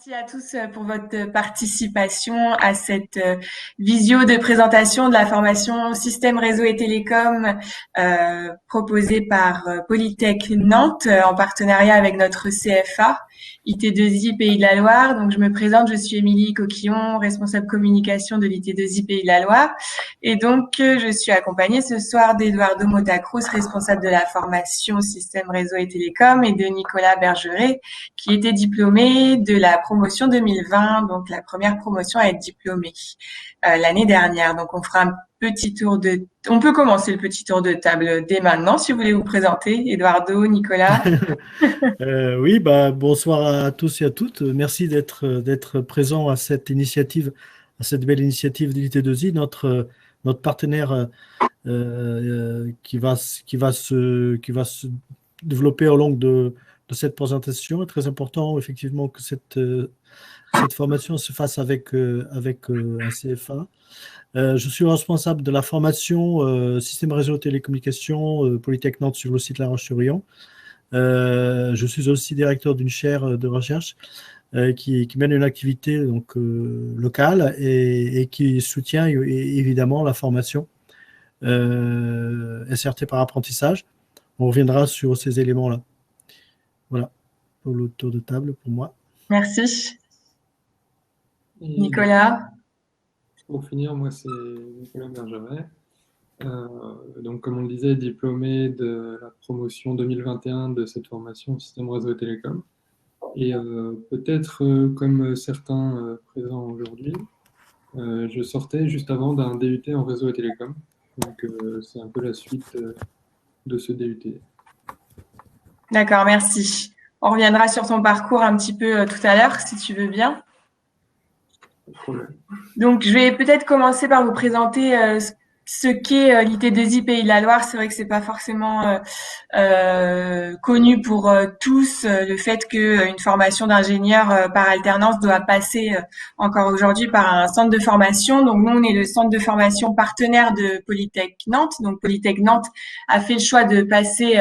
Merci à tous pour votre participation à cette visio de présentation de la formation Système Réseau et Télécom proposée par Polytech Nantes en partenariat avec notre CFA IT2I Pays de la Loire. Donc je me présente, je suis Émilie Coquillon, responsable communication de l'IT2I Pays de la Loire. Et donc je suis accompagnée ce soir d'Eduardo Motacruz, responsable de la formation Système Réseau et Télécom, et de Nicolas Bergeret, qui était diplômé de la promotion 2020, donc la première promotion à être diplômée l'année dernière. Donc on fera un petit tour de... On peut commencer le petit tour de table dès maintenant, si vous voulez vous présenter. Eduardo, Nicolas. Oui, bonsoir à tous et à toutes. Merci d'être présent à cette initiative, à cette belle initiative d'IT2I, notre partenaire qui va se développer au long de cette présentation. Il est très important, effectivement, que cette formation se fasse avec un CFA. Je suis responsable de la formation Système Réseau Télécommunications Polytech Nantes sur le site La Roche-sur-Yon. Je suis aussi directeur d'une chaire de recherche qui mène une activité donc, locale et qui soutient évidemment la formation SRT par apprentissage. On reviendra sur ces éléments-là. Voilà pour le tour de table pour moi. Merci. Et Nicolas. pour finir, moi c'est Nicolas Bergeret. Donc comme on le disait, diplômé de la promotion 2021 de cette formation Système Réseau et Télécom. Et peut-être comme certains présents aujourd'hui, je sortais juste avant d'un DUT en réseau et télécom. Donc c'est un peu la suite de ce DUT. D'accord, merci. On reviendra sur ton parcours un petit peu tout à l'heure, si tu veux bien. Pas de problème. Donc, je vais peut-être commencer par vous présenter ce qu'est l'IT2I Pays de la Loire. C'est vrai que c'est pas forcément connu pour tous, le fait qu'une formation d'ingénieur par alternance doit passer encore aujourd'hui par un centre de formation. Donc, nous, on est le centre de formation partenaire de Polytech Nantes. Donc, Polytech Nantes a fait le choix de passer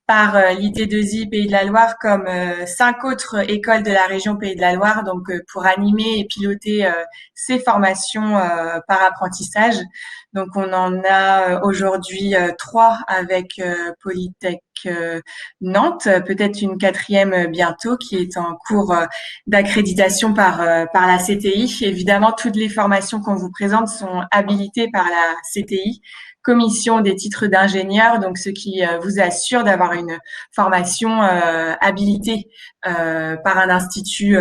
par l'IT2I Pays de la Loire comme 5 autres écoles de la région Pays de la Loire, donc pour animer et piloter ces formations par apprentissage. Donc on en a aujourd'hui 3 avec Polytech Nantes, peut-être une quatrième bientôt qui est en cours d'accréditation par la CTI. Évidemment, toutes les formations qu'on vous présente sont habilitées par la CTI, Commission des titres d'ingénieur, donc ce qui vous assure d'avoir une formation habilitée par un institut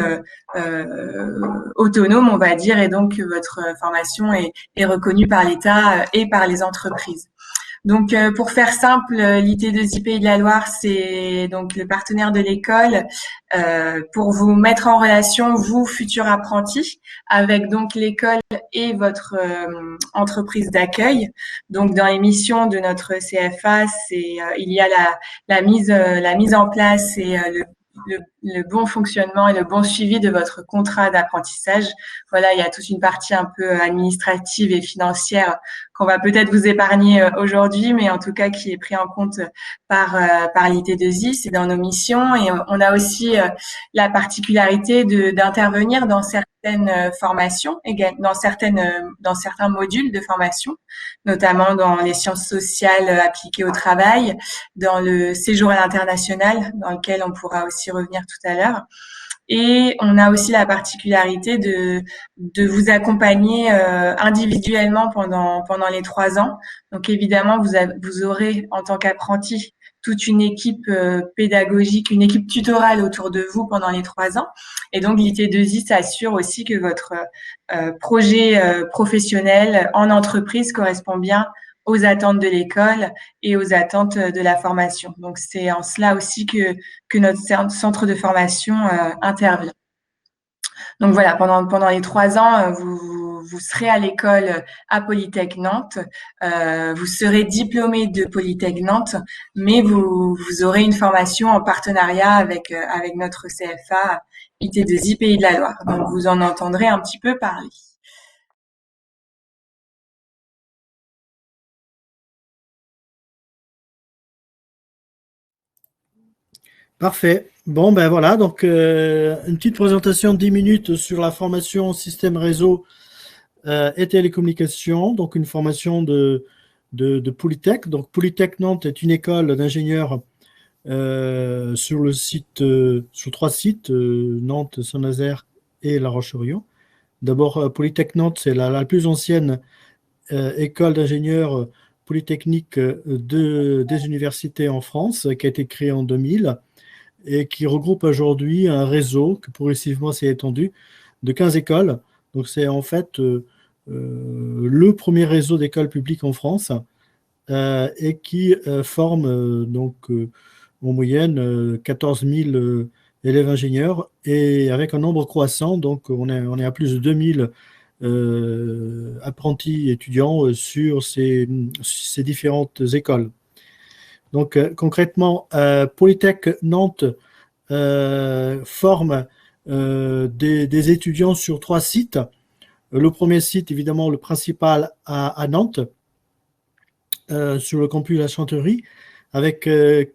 autonome, on va dire, et donc votre formation est reconnue par l'État et par les entreprises. Donc, pour faire simple, l'IT2I Pays de la Loire, c'est donc le partenaire de l'école pour vous mettre en relation, vous, futurs apprentis, avec donc l'école et votre entreprise d'accueil. Donc, dans les missions de notre CFA, il y a la mise en place et le bon fonctionnement et le bon suivi de votre contrat d'apprentissage. Voilà, il y a toute une partie un peu administrative et financière qu'on va peut-être vous épargner aujourd'hui, mais en tout cas qui est pris en compte par l'IT2I, c'est dans nos missions. Et on a aussi la particularité d'intervenir dans certaines formations, dans certains modules de formation, notamment dans les sciences sociales appliquées au travail, dans le séjour à l'international, dans lequel on pourra aussi revenir tout à l'heure. Et on a aussi la particularité de vous accompagner individuellement pendant les 3 ans. Donc évidemment, vous aurez en tant qu'apprenti toute une équipe pédagogique, une équipe tutorale autour de vous pendant les 3 ans. Et donc l'IT2I s'assure aussi que votre projet professionnel en entreprise correspond bien aux attentes de l'école et aux attentes de la formation. Donc c'est en cela aussi que notre centre de formation intervient. Donc voilà, pendant les 3 ans, vous serez à l'école à Polytech Nantes, vous serez diplômé de Polytech Nantes, mais vous aurez une formation en partenariat avec notre CFA IT2I Pays de la Loire. Donc vous en entendrez un petit peu parler. Parfait. Bon, ben voilà, donc une petite présentation de 10 minutes sur la formation système réseau et télécommunications, donc une formation de Polytech. Donc Polytech Nantes est une école d'ingénieurs sur le site, sur 3 sites, Nantes, Saint-Nazaire et La Roche-sur-Yon. D'abord, Polytech Nantes, c'est la plus ancienne école d'ingénieurs polytechniques des universités en France, qui a été créée en 2000 et qui regroupe aujourd'hui un réseau qui progressivement s'est étendu de 15 écoles. Donc c'est en fait le premier réseau d'écoles publiques en France et qui forme en moyenne 14 000 élèves ingénieurs et avec un nombre croissant. Donc on est à plus de 2000 apprentis étudiants sur ces différentes écoles. Donc concrètement, Polytech Nantes forme des étudiants sur 3 sites. Le premier site, évidemment, le principal à Nantes, sur le campus de la Chanterie, avec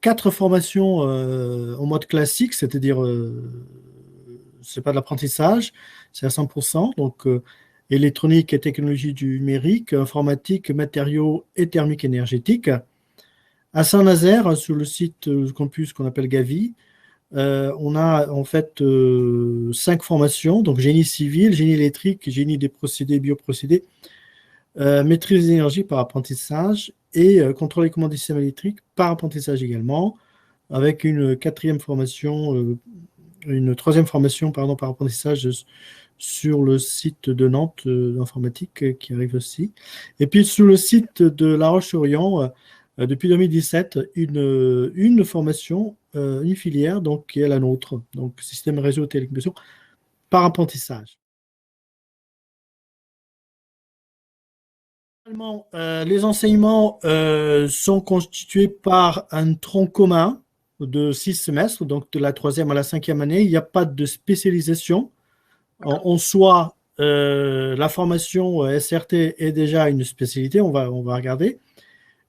4 formations en mode classique, c'est-à-dire c'est pas de l'apprentissage, c'est à 100%, donc électronique et technologie du numérique, informatique, matériaux et thermique énergétique. À Saint-Nazaire, sur le site campus qu'on appelle Gavi, on a en fait 5 formations, donc génie civil, génie électrique, génie des procédés, bioprocédés, maîtrise d'énergie par apprentissage et contrôle et commande des systèmes électriques par apprentissage également, avec une troisième formation pardon, par apprentissage sur le site de Nantes d'informatique qui arrive aussi. Et puis sur le site de La Roche-sur-Yon, depuis 2017, une formation, une filière donc, qui est la nôtre, donc système réseau télécommunications par apprentissage. Les enseignements sont constitués par un tronc commun de 6 semestres, donc de la 3e à la 5e année. Il n'y a pas de spécialisation. En soi, la formation SRT est déjà une spécialité, on va regarder.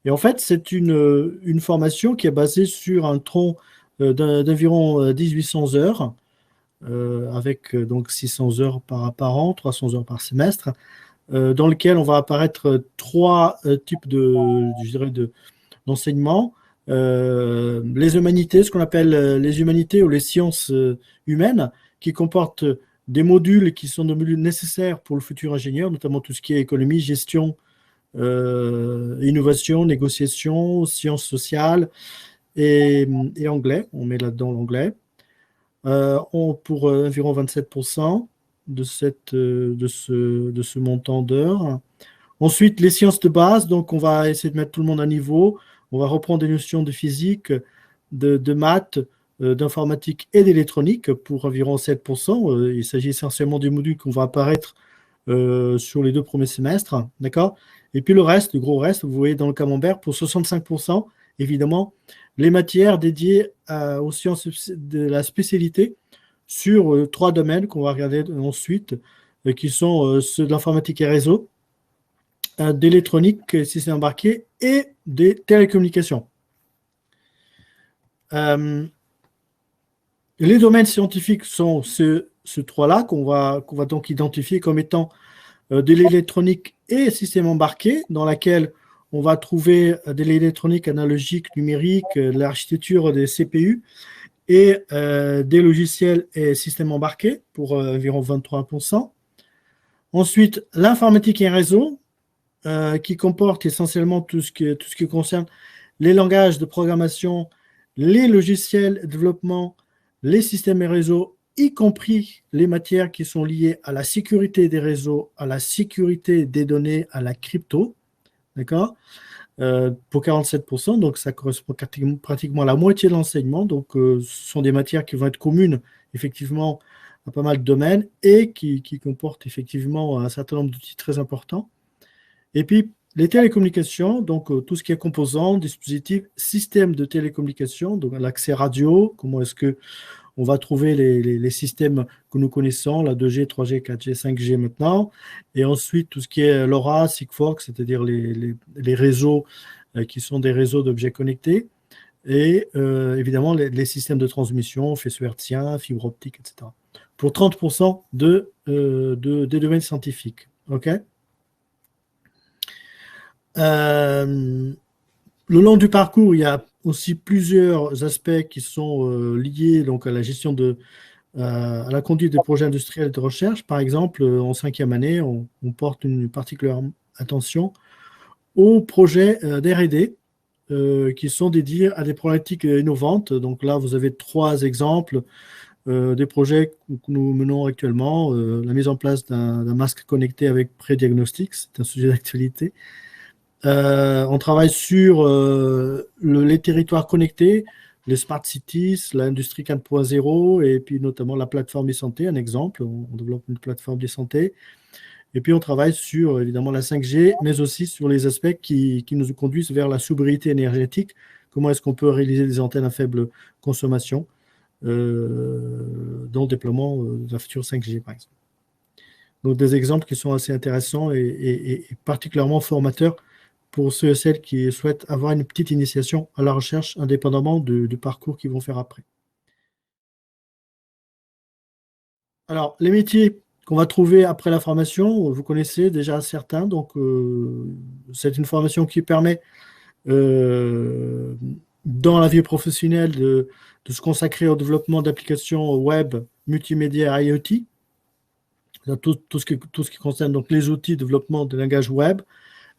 Et en fait, c'est une formation qui est basée sur un tronc d'environ 1800 heures, avec donc 600 heures par an, 300 heures par semestre, dans lequel on va apparaître 3 types d'enseignement. Les humanités, ce qu'on appelle les humanités ou les sciences humaines, qui comportent des modules qui sont des modules nécessaires pour le futur ingénieur, notamment tout ce qui est économie, gestion, innovation, négociation, sciences sociales et anglais. On met là-dedans l'anglais. Pour environ 27% de ce montant d'heures. Ensuite, les sciences de base, donc on va essayer de mettre tout le monde à niveau. On va reprendre des notions de physique, de maths, d'informatique et d'électronique pour environ 7%. Il s'agit essentiellement des modules qu'on va apparaître sur les 2 premiers semestres. D'accord ? Et puis le reste, le gros reste, vous voyez dans le camembert, pour 65%, évidemment, les matières dédiées aux sciences de la spécialité sur 3 domaines qu'on va regarder ensuite, qui sont ceux de l'informatique et réseau, d'électronique, système embarqué et des télécommunications. Les domaines scientifiques sont ces 3-là qu'on va donc identifier comme étant de l'électronique et système embarqué, dans laquelle on va trouver de l'électronique analogique, numérique, l'architecture des CPU et des logiciels et systèmes embarqués pour environ 23%. Ensuite, l'informatique et réseau, qui comporte essentiellement tout ce qui concerne les langages de programmation, les logiciels de développement, les systèmes et réseaux, y compris les matières qui sont liées à la sécurité des réseaux, à la sécurité des données, à la crypto, d'accord, pour 47%, donc ça correspond pratiquement à la moitié de l'enseignement. Donc ce sont des matières qui vont être communes effectivement à pas mal de domaines et qui comportent effectivement un certain nombre d'outils très importants. Et puis les télécommunications, donc tout ce qui est composants, dispositifs, systèmes de télécommunications, donc l'accès radio, comment est-ce que on va trouver les systèmes que nous connaissons, la 2G, 3G, 4G, 5G maintenant, et ensuite tout ce qui est LoRa, Sigfox, c'est-à-dire les réseaux qui sont des réseaux d'objets connectés, et évidemment les systèmes de transmission, faisceau hertzien, fibre optique, etc. Pour 30% des domaines scientifiques. OK. Le long du parcours, il y a aussi plusieurs aspects qui sont liés donc, à la gestion à la conduite des projets industriels de recherche. Par exemple, en 5e année, on porte une particulière attention aux projets d'R&D qui sont dédiés à des problématiques innovantes. Donc là, vous avez 3 exemples des projets que nous menons actuellement. La mise en place d'un masque connecté avec prédiagnostic, c'est un sujet d'actualité. On travaille sur les territoires connectés, les smart cities, l'industrie 4.0 et puis notamment la plateforme e-santé, un exemple. On développe une plateforme d'e-santé. Et puis on travaille sur évidemment la 5G, mais aussi sur les aspects qui nous conduisent vers la sobriété énergétique. Comment est-ce qu'on peut réaliser des antennes à faible consommation dans le déploiement de la future 5G, par exemple. Donc des exemples qui sont assez intéressants et particulièrement formateurs pour ceux et celles qui souhaitent avoir une petite initiation à la recherche, indépendamment du parcours qu'ils vont faire après. Alors, les métiers qu'on va trouver après la formation, vous connaissez déjà certains. Donc, c'est une formation qui permet, dans la vie professionnelle, de se consacrer au développement d'applications web, multimédia et IoT. Tout ce qui concerne donc, les outils de développement de langage web.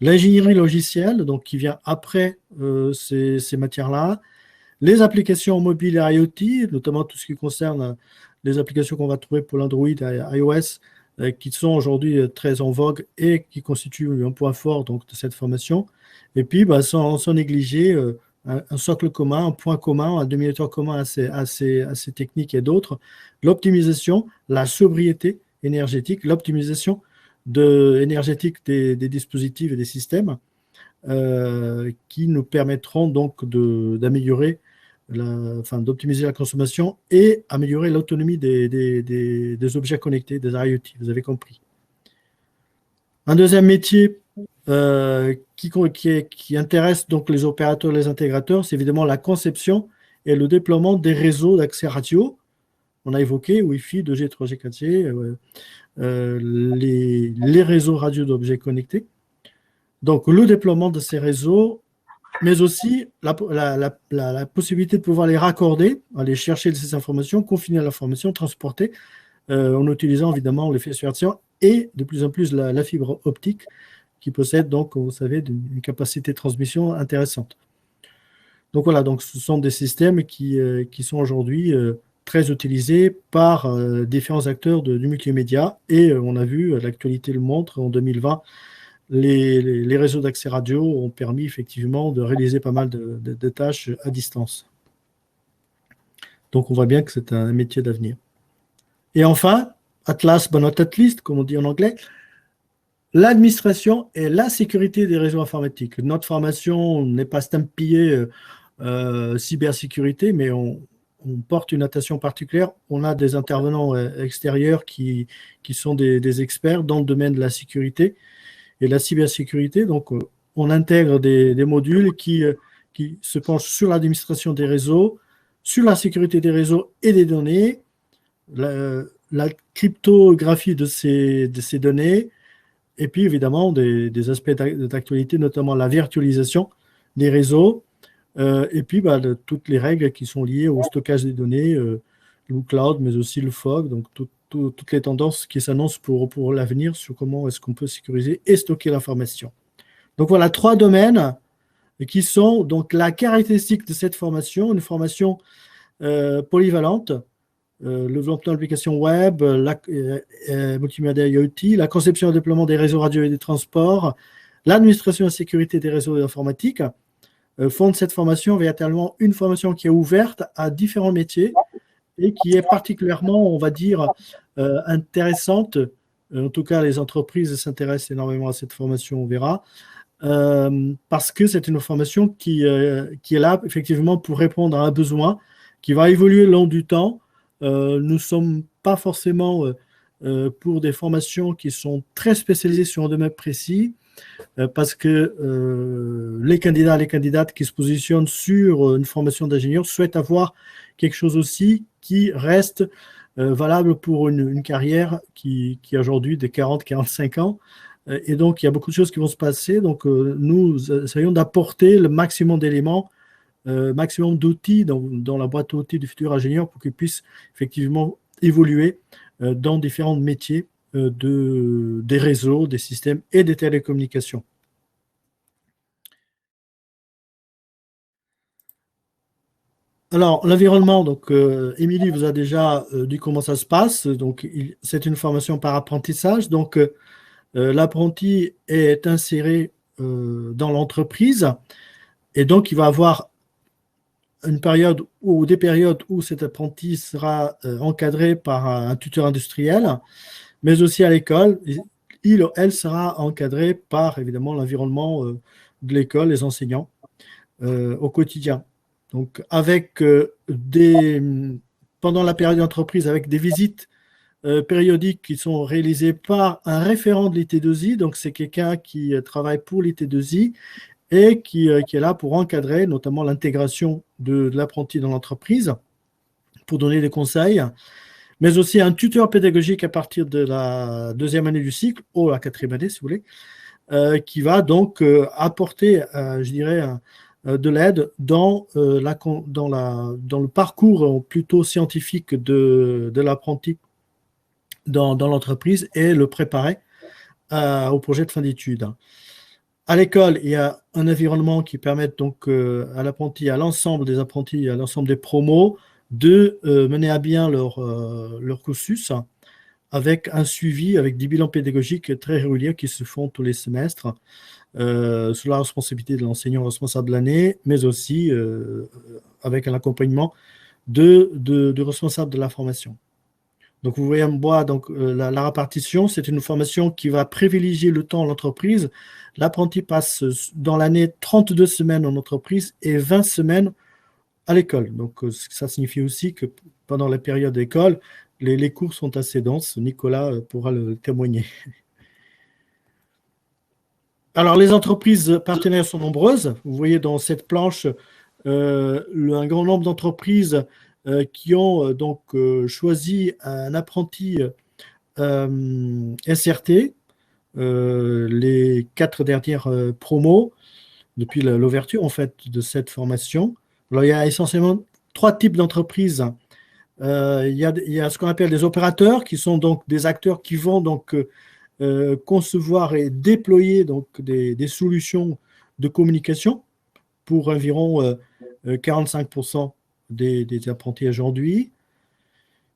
L'ingénierie logicielle, donc qui vient après ces matières-là, les applications mobiles et IoT, notamment tout ce qui concerne les applications qu'on va trouver pour l'Android et iOS, qui sont aujourd'hui très en vogue et qui constituent un point fort donc, de cette formation. Et puis, sans négliger un socle commun, un point commun, un dénominateur commun à ces techniques et d'autres, l'optimisation, la sobriété énergétique, l'optimisation énergétique des dispositifs et des systèmes qui nous permettront donc d'améliorer, d'optimiser la consommation et améliorer l'autonomie des objets connectés, des IoT, vous avez compris. Un deuxième métier qui intéresse donc les opérateurs et les intégrateurs, c'est évidemment la conception et le déploiement des réseaux d'accès radio. On a évoqué Wi-Fi, 2G, 3G, 4G, les réseaux radio d'objets connectés. Donc, le déploiement de ces réseaux, mais aussi la possibilité de pouvoir les raccorder, aller chercher ces informations, confiner l'information, transporter, en utilisant évidemment les faisceaux hertziens et de plus en plus la fibre optique qui possède donc, vous savez, une capacité de transmission intéressante. Donc voilà, donc ce sont des systèmes qui sont aujourd'hui très utilisés par différents acteurs du multimédia et on a vu, l'actualité le montre, en 2020, les réseaux d'accès radio ont permis effectivement de réaliser pas mal de tâches à distance. Donc on voit bien que c'est un métier d'avenir. Et enfin, at last but not least, comme on dit en anglais, l'administration et la sécurité des réseaux informatiques. Notre formation n'est pas estampillée cybersécurité, mais on porte une attention particulière. On a des intervenants extérieurs qui sont des experts dans le domaine de la sécurité et la cybersécurité. Donc, on intègre des modules qui se penchent sur l'administration des réseaux, sur la sécurité des réseaux et des données, la cryptographie de ces données, et puis évidemment des aspects d'actualité, notamment la virtualisation des réseaux, et puis toutes les règles qui sont liées au stockage des données, le cloud, mais aussi le fog, donc toutes les tendances qui s'annoncent pour l'avenir sur comment est-ce qu'on peut sécuriser et stocker l'information. Donc voilà, 3 domaines qui sont donc la caractéristique de cette formation, une formation polyvalente, le développement d'applications web, multimédia IoT, la conception et le déploiement des réseaux radio et des transports, l'administration et la sécurité des réseaux informatiques, font de cette formation véritablement une formation qui est ouverte à différents métiers et qui est particulièrement, on va dire, intéressante. En tout cas, les entreprises s'intéressent énormément à cette formation, on verra, parce que c'est une formation qui est là, effectivement, pour répondre à un besoin qui va évoluer le long du temps. Nous ne sommes pas forcément pour des formations qui sont très spécialisées sur un domaine précis. parce que les candidats et les candidates qui se positionnent sur une formation d'ingénieur souhaitent avoir quelque chose aussi qui reste valable pour une carrière qui a aujourd'hui des 40-45 ans. Et donc, il y a beaucoup de choses qui vont se passer. Donc, nous essayons d'apporter le maximum d'éléments, maximum d'outils dans la boîte à outils du futur ingénieur pour qu'ils puissent effectivement évoluer dans différents métiers des réseaux, des systèmes et des télécommunications. Alors, l'environnement, donc, Émilie vous a déjà dit comment ça se passe. Donc, c'est une formation par apprentissage. Donc, l'apprenti est inséré dans l'entreprise et donc, il va avoir une période ou des périodes où cet apprenti sera encadré par un tuteur industriel, mais aussi à l'école. Il ou elle sera encadré par, évidemment, l'environnement de l'école, les enseignants, au quotidien. Donc, avec pendant la période d'entreprise, avec des visites périodiques qui sont réalisées par un référent de l'IT2I, donc c'est quelqu'un qui travaille pour l'IT2I et qui est là pour encadrer notamment l'intégration de l'apprenti dans l'entreprise, pour donner des conseils, mais aussi un tuteur pédagogique à partir de la 2e année du cycle, ou la 4e année si vous voulez, qui va donc apporter, je dirais, de l'aide dans le parcours plutôt scientifique de l'apprenti dans l'entreprise et le préparer au projet de fin d'études. À l'école, il y a un environnement qui permet donc à l'apprenti, à l'ensemble des apprentis, à l'ensemble des promos, de mener à bien leur cursus avec un suivi, avec des bilans pédagogiques très réguliers qui se font tous les semestres, sous la responsabilité de l'enseignant responsable de l'année, mais aussi avec un accompagnement de responsable de la formation. Donc, vous voyez en bas, donc, la répartition, c'est une formation qui va privilégier le temps en entreprise. L'apprenti passe dans l'année 32 semaines en entreprise et 20 semaines à l'école. Donc, ça signifie aussi que pendant la période d'école, les cours sont assez denses. Nicolas pourra le témoigner. Alors, les entreprises partenaires sont nombreuses. Vous voyez dans cette planche un grand nombre d'entreprises qui ont donc choisi un apprenti SRT, les 4 dernières promos, depuis l'ouverture en fait de cette formation. Alors, il y a essentiellement 3 types d'entreprises. Il y a ce qu'on appelle des opérateurs, qui sont donc des acteurs qui vont donc concevoir et déployer donc des solutions de communication pour environ 45% des apprentis aujourd'hui.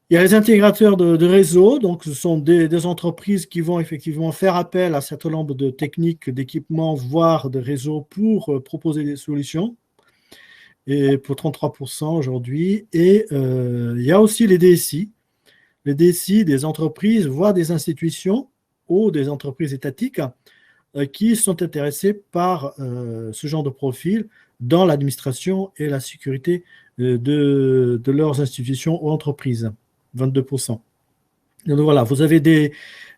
Il y a les intégrateurs de réseau, donc ce sont des entreprises qui vont effectivement faire appel à un certain nombre de techniques, d'équipements, voire de réseaux pour proposer des solutions, et pour 33% aujourd'hui. Et il y a aussi les DSI des entreprises, voire des institutions ou des entreprises étatiques qui sont intéressés par ce genre de profil dans l'administration et la sécurité de leurs institutions ou entreprises, 22%. Donc voilà, vous avez des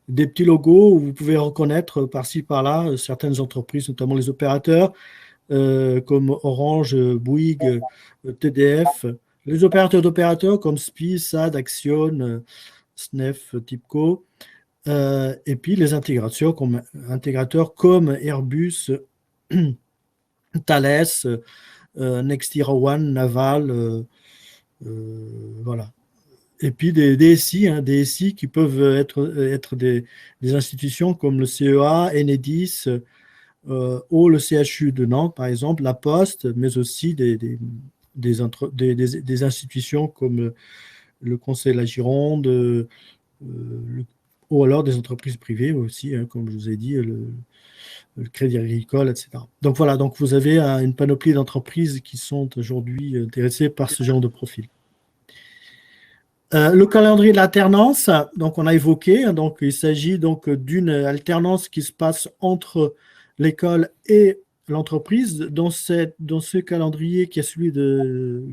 petits logos où vous pouvez reconnaître par-ci, par-là certaines entreprises, notamment les opérateurs, comme Orange, Bouygues, TDF, les opérateurs d'opérateurs comme SPI, SAD, Axione, SNEF, TIPCO, et puis les intégrateurs comme Airbus, Thales, Next-Hero-One, Naval, voilà. Et puis des DSI qui peuvent être des institutions comme le CEA, Enedis, ou le CHU de Nantes, par exemple, la Poste, mais aussi des institutions comme le Conseil de la Gironde, ou alors des entreprises privées aussi, comme je vous ai dit, le Crédit Agricole, etc. Donc voilà, donc vous avez une panoplie d'entreprises qui sont aujourd'hui intéressées par ce genre de profil. Le calendrier de l'alternance, donc on a évoqué, donc il s'agit donc d'une alternance qui se passe entre l'école et l'entreprise. Dans ce calendrier qui est celui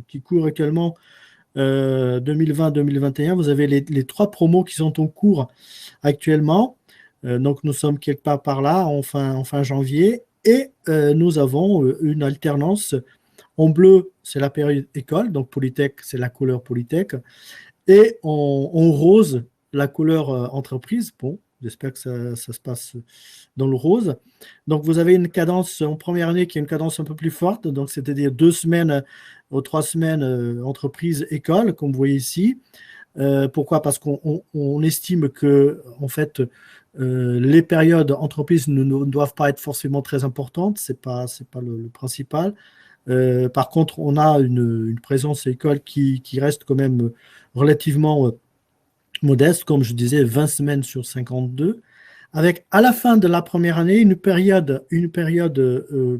qui court actuellement 2020-2021, vous avez les 3 promos qui sont en cours actuellement. Donc, nous sommes quelque part par là, en fin janvier, et nous avons une alternance. En bleu, c'est la période école, donc Polytech, c'est la couleur Polytech, et en rose, la couleur entreprise. Bon, j'espère que ça se passe dans le rose. Donc, vous avez une cadence en première année qui est une cadence un peu plus forte, donc c'est-à-dire 2 semaines ou 3 semaines entreprise, école, comme vous voyez ici. Pourquoi? Parce qu'on estime que, en fait, les périodes entreprises ne doivent pas être forcément très importantes, c'est pas le principal. Par contre, on a une présence à l'école qui reste quand même relativement modeste, comme je disais, 20 semaines sur 52, avec à la fin de la première année une période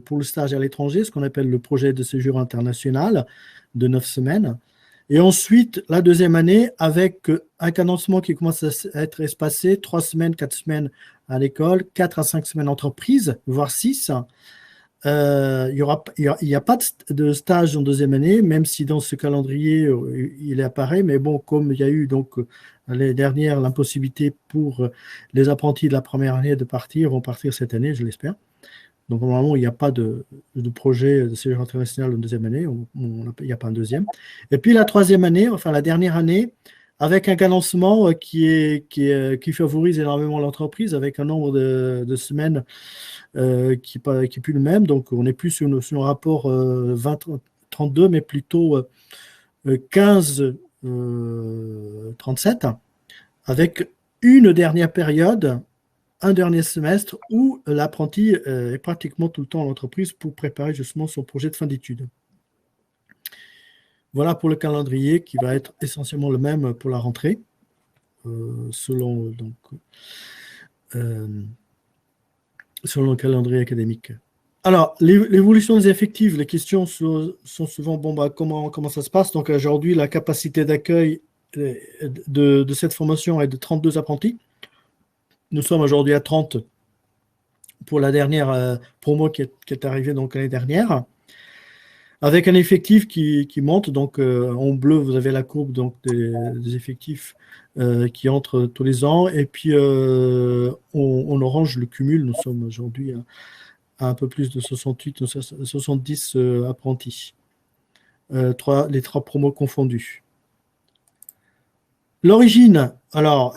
pour le stage à l'étranger, ce qu'on appelle le projet de séjour international de 9 semaines. Et ensuite, la deuxième année, avec un cadencement qui commence à être espacé, 3 semaines, 4 semaines à l'école, 4 à 5 semaines entreprise, voire 6. Il n'y a pas de stage en deuxième année, même si dans ce calendrier, il apparaît. Mais bon, comme il y a eu donc l'année dernière l'impossibilité pour les apprentis de la première année de partir, vont partir cette année, je l'espère. Donc normalement, il n'y a pas de projet de séjour international en deuxième année, il n'y a pas un deuxième. Et puis la troisième année, enfin la dernière année, avec un cadencement qui favorise énormément l'entreprise, avec un nombre de semaines qui n'est plus le même. Donc, on n'est plus sur un rapport 20-32, mais plutôt 15-37, avec une dernière période, un dernier semestre où l'apprenti est pratiquement tout le temps en entreprise pour préparer justement son projet de fin d'études. Voilà pour le calendrier qui va être essentiellement le même pour la rentrée, selon le calendrier académique. Alors, l'évolution des effectifs, les questions sont souvent, comment ça se passe? Donc, aujourd'hui, la capacité d'accueil de cette formation est de 32 apprentis. Nous sommes aujourd'hui à 30 pour la dernière promo qui est arrivée donc l'année dernière, avec un effectif qui monte. Donc, en bleu, vous avez la courbe donc, des effectifs qui entrent tous les ans. Et puis, en orange, le cumul, nous sommes aujourd'hui à un peu plus de 68 ou 70 apprentis. Les 3 promos confondus. L'origine, alors,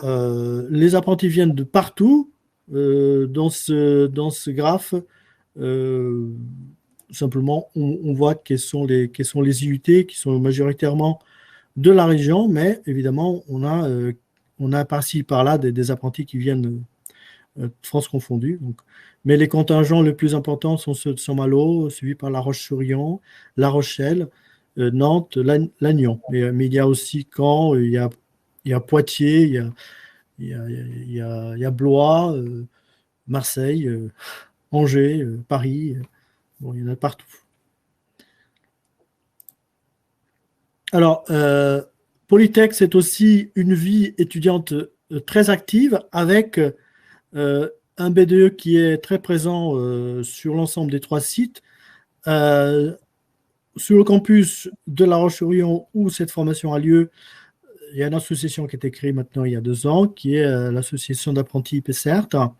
les apprentis viennent de partout. Dans ce graphe, simplement, on voit quels sont les IUT qui sont majoritairement de la région, mais évidemment, on a par-ci, par-là des apprentis qui viennent France confondue. Donc. Mais les contingents les plus importants sont ceux de Saint-Malo, suivis par La Roche-sur-Yon, La Rochelle, Nantes, Lannion. Mais il y a aussi Caen, il y a Poitiers, il y a Blois, Marseille, Angers, Paris. Bon, il y en a partout. Alors, Polytech, c'est aussi une vie étudiante très active avec un BDE qui est très présent sur l'ensemble des 3 sites. Sur le campus de La Roche-sur-Yon où cette formation a lieu, il y a une association qui a été créée maintenant il y a 2 ans, qui est l'association d'apprentis IPCERT,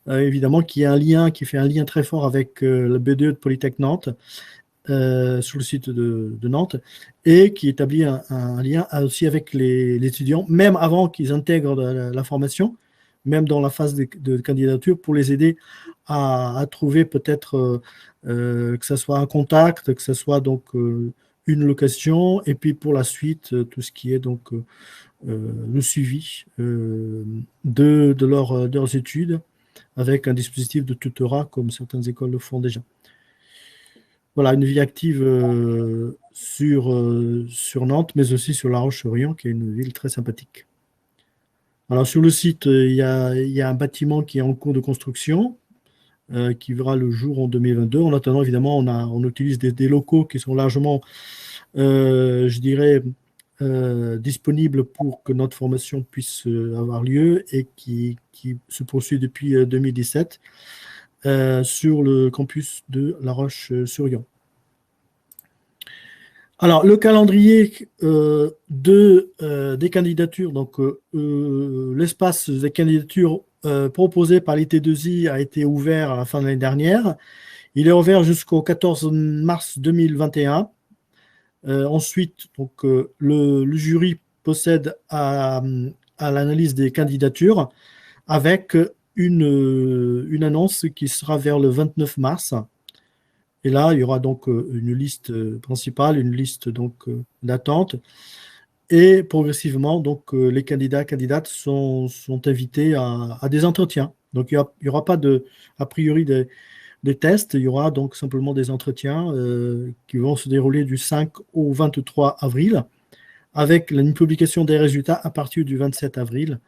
évidemment, qui fait un lien très fort avec le BDE de Polytech Nantes, sur le site de Nantes, et qui établit un lien aussi avec les étudiants, même avant qu'ils intègrent la formation, même dans la phase de candidature, pour les aider à trouver peut-être que ce soit un contact, que ce soit donc une location, et puis pour la suite, tout ce qui est donc le suivi de leurs études, avec un dispositif de tutorat, comme certaines écoles le font déjà. Voilà, une vie active sur Nantes, mais aussi sur La Roche-sur-Yon, qui est une ville très sympathique. Alors, sur le site, il y a un bâtiment qui est en cours de construction, qui verra le jour en 2022. En attendant, évidemment, on utilise des locaux qui sont largement, je dirais, disponibles pour que notre formation puisse avoir lieu, et qui se poursuit depuis 2017 sur le campus de La Roche-sur-Yon. Alors, le calendrier des candidatures, donc l'espace des candidatures proposé par l'IT2I a été ouvert à la fin de l'année dernière. Il est ouvert jusqu'au 14 mars 2021. Ensuite, donc, le jury procède à l'analyse des candidatures avec une annonce qui sera vers le 29 mars. Et là, il y aura donc une liste principale, une liste donc d'attente. Et progressivement, donc, les candidates sont invités à des entretiens. Donc, il n'y aura pas a priori des tests, il y aura donc simplement des entretiens qui vont se dérouler du 5 au 23 avril, avec une publication des résultats à partir du 27 avril,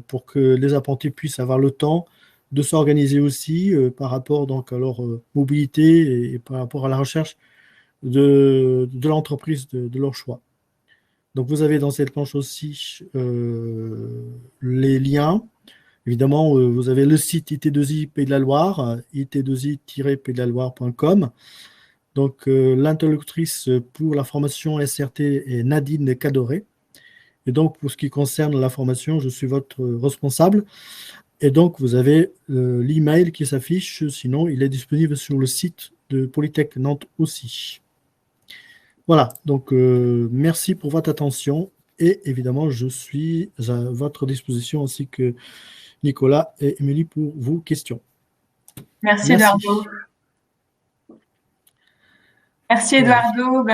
pour que les apprentis puissent avoir le temps de s'organiser aussi par rapport donc, à leur mobilité et par rapport à la recherche de l'entreprise de leur choix. Donc vous avez dans cette planche aussi les liens. Évidemment, vous avez le site IT2I Pays de la Loire, it2i-paysdelaloire.com. Donc l'interlocutrice pour la formation SRT est Nadine Cadoré. Et donc pour ce qui concerne la formation, je suis votre responsable. Et donc vous avez l'email qui s'affiche, sinon il est disponible sur le site de Polytech Nantes aussi. Voilà, donc merci pour votre attention et évidemment je suis à votre disposition ainsi que Nicolas et Émilie pour vos questions. Merci Eduardo. Merci Eduardo.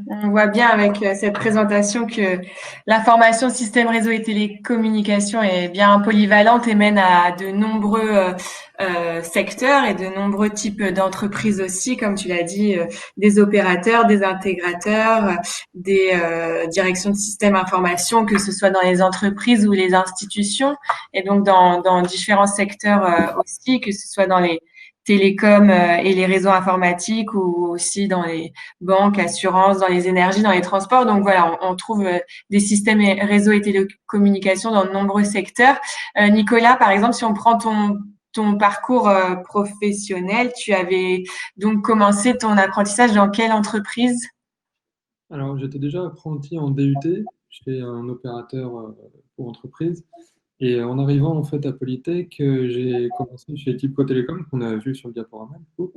On voit bien avec cette présentation que la formation système réseau et télécommunications est bien polyvalente et mène à de nombreux secteurs et de nombreux types d'entreprises aussi, comme tu l'as dit, des opérateurs, des intégrateurs, des directions de système information, que ce soit dans les entreprises ou les institutions, et donc dans différents secteurs aussi, que ce soit dans les télécoms et les réseaux informatiques ou aussi dans les banques, assurances, dans les énergies, dans les transports. Donc voilà, on trouve des systèmes et réseaux et télécommunications dans de nombreux secteurs. Nicolas, par exemple, si on prend ton parcours professionnel, tu avais donc commencé ton apprentissage dans quelle entreprise? Alors, j'étais déjà apprenti en DUT chez un opérateur pour entreprise. Et en arrivant en fait à Polytech, j'ai commencé chez Tipco Télécom, qu'on a vu sur le diaporama. Du coup.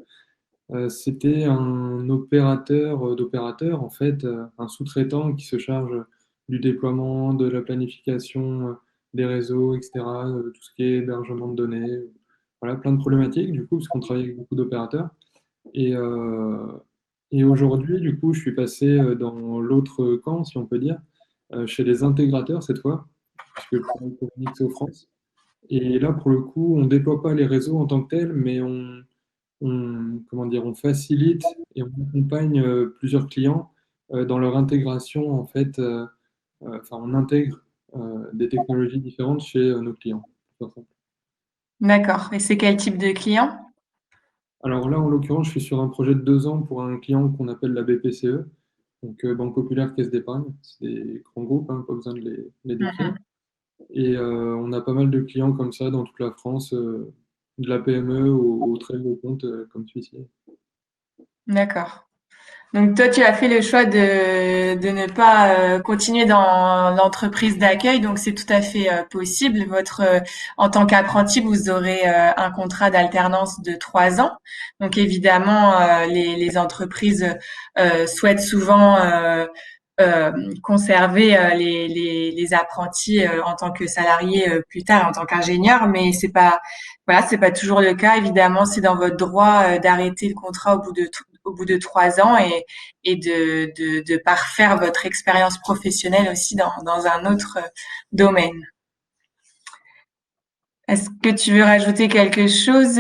C'était un opérateur d'opérateurs, en fait, un sous-traitant qui se charge du déploiement, de la planification des réseaux, etc., tout ce qui est hébergement de données. Voilà, plein de problématiques, du coup, parce qu'on travaille avec beaucoup d'opérateurs. Et, euh, et aujourd'hui, du coup, je suis passé dans l'autre camp, si on peut dire, chez les intégrateurs cette fois, puisque je travaille pour Nixo France. Et là, pour le coup, on ne déploie pas les réseaux en tant que tels, mais comment dire, on facilite et on accompagne plusieurs clients dans leur intégration. En fait, on intègre des technologies différentes chez nos clients. D'accord. Et c'est quel type de client? Alors là, en l'occurrence, je suis sur un projet de 2 ans pour un client qu'on appelle la BPCE, donc Banque Populaire Caisse d'Épargne. C'est des grands groupes, hein, pas besoin de les décrire. Et on a pas mal de clients comme ça dans toute la France, de la PME au très gros compte comme celui-ci. D'accord. Donc toi, tu as fait le choix de ne pas continuer dans l'entreprise d'accueil, donc c'est tout à fait possible. En tant qu'apprenti, vous aurez un contrat d'alternance de 3 ans. Donc évidemment, les entreprises souhaitent souvent conserver les apprentis en tant que salariés plus tard en tant qu'ingénieurs, mais c'est pas toujours le cas. Évidemment, c'est dans votre droit d'arrêter le contrat au bout de 3 ans et de parfaire votre expérience professionnelle aussi dans un autre domaine. Est-ce que tu veux rajouter quelque chose,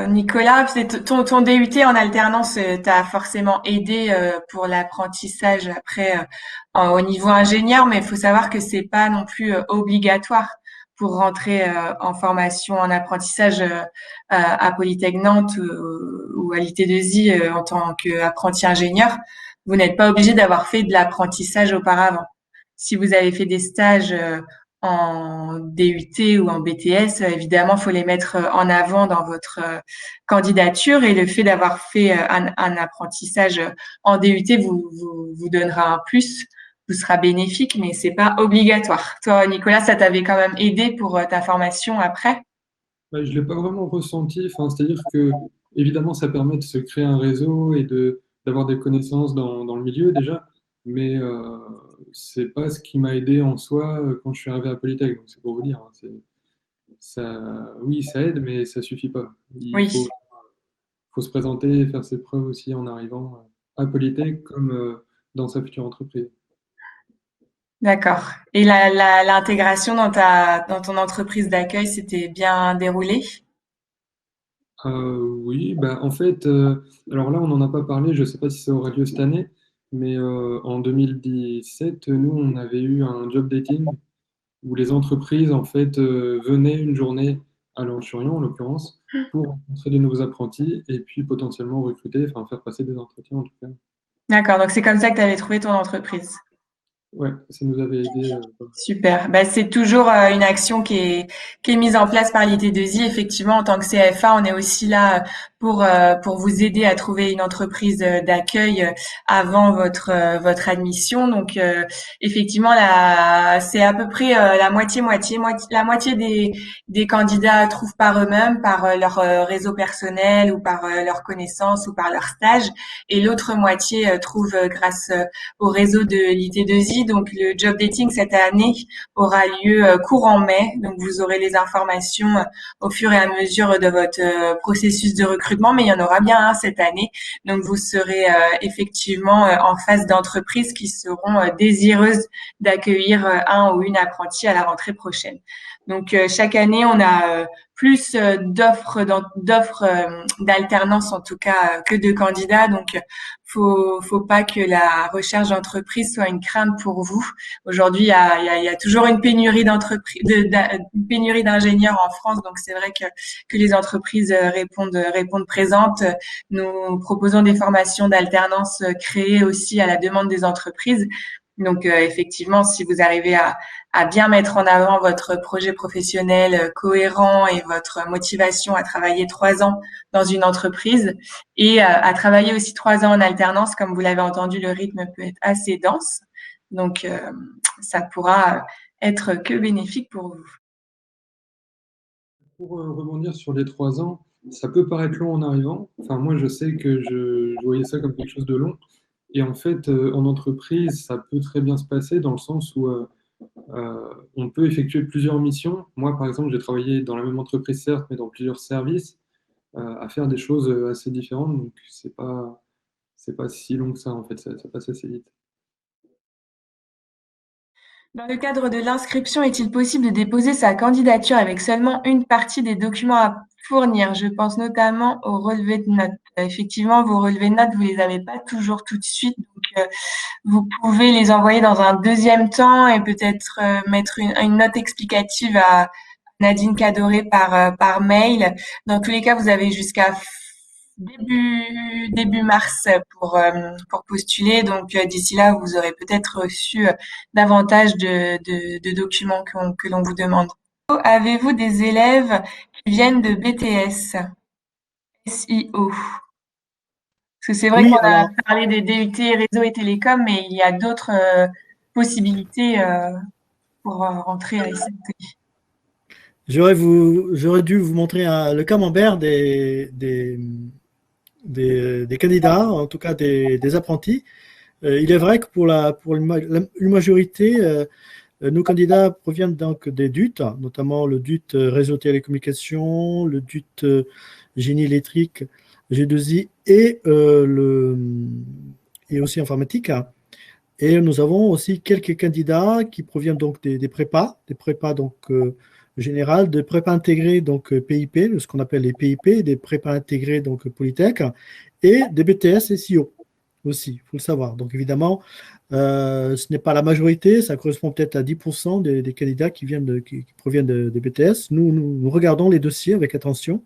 Nicolas? Ton DUT en alternance t'a forcément aidé pour l'apprentissage après au niveau ingénieur, mais il faut savoir que c'est pas non plus obligatoire pour rentrer en formation en apprentissage à Polytech Nantes ou à l'IT2I en tant qu'apprenti ingénieur. Vous n'êtes pas obligé d'avoir fait de l'apprentissage auparavant. Si vous avez fait des stages en DUT ou en BTS, évidemment, faut les mettre en avant dans votre candidature, et le fait d'avoir fait un apprentissage en DUT vous donnera un plus. vous sera bénéfique, mais c'est pas obligatoire. Toi, Nicolas, ça t'avait quand même aidé pour ta formation après? Bah, je ne l'ai pas vraiment ressenti. Enfin, c'est-à-dire que, évidemment, ça permet de se créer un réseau et d'avoir des connaissances dans le milieu déjà, mais c'est pas ce qui m'a aidé en soi quand je suis arrivé à Polytech. Donc, c'est pour vous dire, hein, oui, ça aide, mais ça suffit pas. Il Oui, faut se présenter et faire ses preuves aussi en arrivant à Polytech comme dans sa future entreprise. d'accord. Et l'intégration dans ton entreprise d'accueil, c'était bien déroulé? Oui, bah, en fait, alors là, on n'en a pas parlé, je ne sais pas si ça aura lieu cette année, mais en 2017, nous, on avait eu un job dating où les entreprises, en fait, venaient une journée à Lens-Churion, en l'occurrence, pour rencontrer de nouveaux apprentis et puis potentiellement recruter, enfin faire passer des entretiens en tout cas. D'accord. Donc, c'est comme ça que tu avais trouvé ton entreprise. Ouais, ça nous avait aidé. Super. Bah, c'est toujours une action qui est mise en place par l'IT2I. Effectivement, en tant que CFA, on est aussi là pour vous aider à trouver une entreprise d'accueil avant votre admission. Donc, effectivement, là, c'est à peu près la moitié-moitié. La moitié des candidats trouvent par eux-mêmes, par leur réseau personnel ou par leurs connaissances ou par leur stage. Et l'autre moitié trouve grâce au réseau de l'IT2I. Donc, le job dating cette année aura lieu courant mai. Donc, vous aurez les informations au fur et à mesure de votre processus de recrutement, mais il y en aura bien un cette année. Donc, vous serez effectivement en face d'entreprises qui seront désireuses d'accueillir un ou une apprentie à la rentrée prochaine. Donc, chaque année, on a plus d'offres d'alternance en tout cas que de candidats. Donc, faut pas que la recherche d'entreprise soit une crainte pour vous. Aujourd'hui, il y a toujours une pénurie une pénurie d'ingénieurs en France. Donc, c'est vrai que les entreprises répondent présentes. Nous proposons des formations d'alternance créées aussi à la demande des entreprises. Donc, effectivement, si vous arrivez à bien mettre en avant votre projet professionnel cohérent et votre motivation à travailler 3 ans dans une entreprise et à travailler aussi 3 ans en alternance, comme vous l'avez entendu, le rythme peut être assez dense. Donc, ça pourra être que bénéfique pour vous. Pour rebondir sur les 3 ans, ça peut paraître long en arrivant. Enfin, moi, je sais que je voyais ça comme quelque chose de long. Et en fait, en entreprise, ça peut très bien se passer dans le sens où on peut effectuer plusieurs missions. Moi, par exemple, j'ai travaillé dans la même entreprise, certes, mais dans plusieurs services, à faire des choses assez différentes. Donc, c'est pas si long que ça, en fait. Ça passe assez vite. Dans le cadre de l'inscription, est-il possible de déposer sa candidature avec seulement une partie des documents à fournir? Je pense notamment aux relevés de notes. Effectivement, vos relevés de notes, vous les avez pas toujours tout de suite, donc vous pouvez les envoyer dans un deuxième temps et peut-être mettre une note explicative à Nadine Cadoré par mail. Dans tous les cas, vous avez jusqu'à début mars pour postuler. Donc d'ici là, vous aurez peut-être reçu davantage de documents que l'on vous demande. Avez-vous des élèves qui viennent de BTS, SIO? Parce que c'est vrai qu'on Oui, a alors, parlé des DUT réseau et télécom, mais il y a d'autres possibilités pour rentrer à SNT. j'aurais dû vous montrer le camembert des candidats, en tout cas des apprentis. Il est vrai que pour une majorité, nos candidats proviennent donc des DUT, notamment le DUT réseau télécommunications, le DUT génie électrique, G2I et aussi informatique. Et nous avons aussi quelques candidats qui proviennent donc des prépas donc générales, des prépas intégrés donc PIP, ce qu'on appelle les PIP, des prépas intégrés donc Polytech, et des BTS SIO aussi, il faut le savoir. Donc évidemment, ce n'est pas la majorité, ça correspond peut-être à 10% des candidats qui proviennent des BTS. Nous regardons les dossiers avec attention,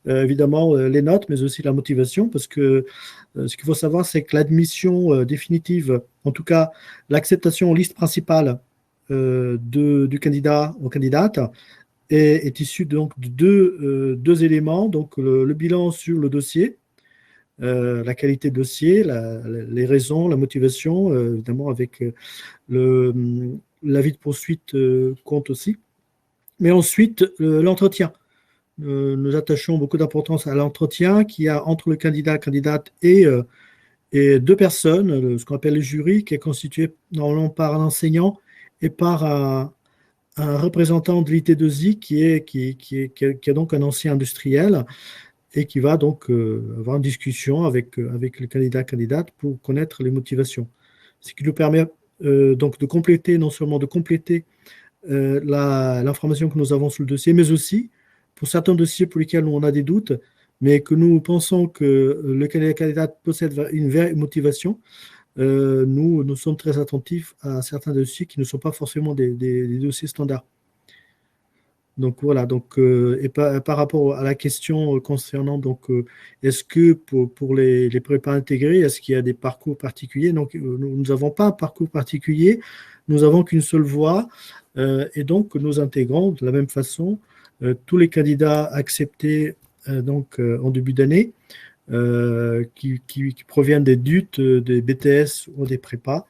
évidemment les notes, mais aussi la motivation, parce que ce qu'il faut savoir, c'est que l'admission définitive, en tout cas l'acceptation en liste principale du candidat ou candidate, est issue donc de deux éléments, donc le bilan sur le dossier la qualité de dossier, les raisons, la motivation, évidemment avec l'avis de poursuite compte aussi. Mais ensuite, l'entretien. Nous attachons beaucoup d'importance à l'entretien qu'il y a entre le candidat, la candidate et deux personnes, ce qu'on appelle le jury, qui est constitué normalement par un enseignant et par un représentant de l'IT2I qui est donc un ancien industriel et qui va donc avoir une discussion avec le candidat-candidate pour connaître les motivations. Ce qui nous permet donc de compléter, non seulement de compléter l'information que nous avons sur le dossier, mais aussi pour certains dossiers pour lesquels on a des doutes, mais que nous pensons que le candidat possède une vraie motivation, nous sommes très attentifs à certains dossiers qui ne sont pas forcément des dossiers standards. Donc voilà, et par rapport à la question concernant, est-ce que pour les prépas intégrés, est-ce qu'il y a des parcours particuliers? Donc nous n'avons pas un parcours particulier, nous n'avons qu'une seule voie, et donc nous intégrons de la même façon tous les candidats acceptés en début d'année, qui proviennent des DUT, des BTS ou des prépas,